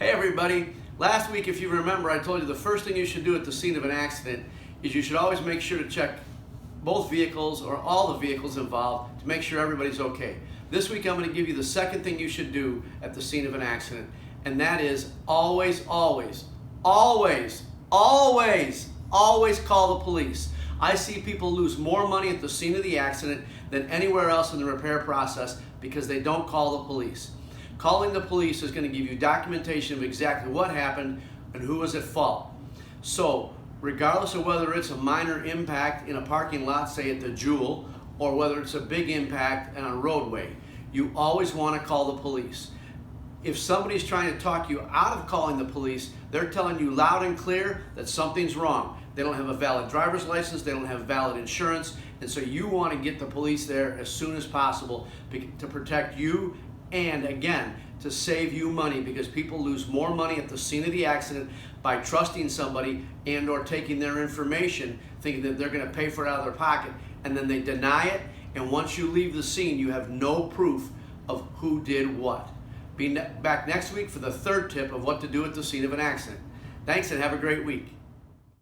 Hey everybody, last week if you remember I told you the first thing you should do at the scene of an accident is you should always make sure to check both vehicles or all the vehicles involved to make sure everybody's okay. This week I'm going to give you the second thing you should do at the scene of an accident, and that is always call the police. I see people lose more money at the scene of the accident than anywhere else in the repair process because they don't call the police. Calling the police is going to give you documentation of exactly what happened and who was at fault. So, regardless of whether it's a minor impact in a parking lot, say at the Jewel, or whether it's a big impact on a roadway, you always want to call the police. If somebody's trying to talk you out of calling the police, they're telling you loud and clear that something's wrong. They don't have a valid driver's license, they don't have valid insurance, and so you want to get the police there as soon as possible to protect you and, again, to save you money, because people lose more money at the scene of the accident by trusting somebody and or taking their information, thinking that they're going to pay for it out of their pocket, and then they deny it, and once you leave the scene, you have no proof of who did what. Be back next week for the third tip of what to do at the scene of an accident. Thanks and have a great week.